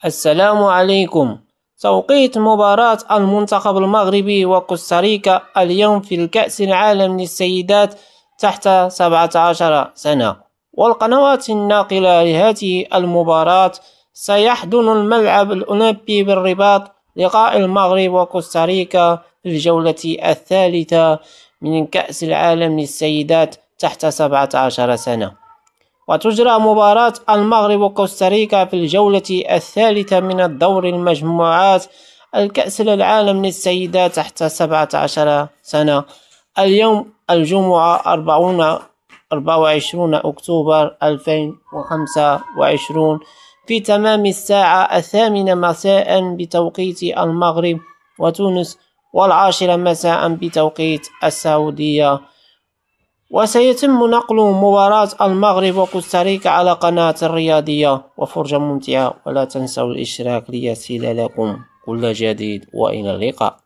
السلام عليكم. توقيت مباراة المنتخب المغربي وكوستاريكا اليوم في الكأس العالم للسيدات تحت 17 سنة، والقنوات الناقلة لهذه المباراة سيحضن الملعب الأولمبي بالرباط لقاء المغرب وكوستاريكا في الجولة الثالثة من كأس العالم للسيدات تحت 17 سنة. وتجرى مباراة المغرب وكوستاريكا في الجولة الثالثة من الدور المجموعات الكأس العالم للسيدات تحت 17 سنة اليوم الجمعة 24 أكتوبر 2025 في تمام الساعة 8 مساء بتوقيت المغرب وتونس، 10 مساء بتوقيت السعودية. وسيتم نقل مباراة المغرب وكوستاريكا على قناة الرياضية، وفرجة ممتعة، ولا تنسوا الاشتراك ليصل لكم كل جديد، وإلى اللقاء.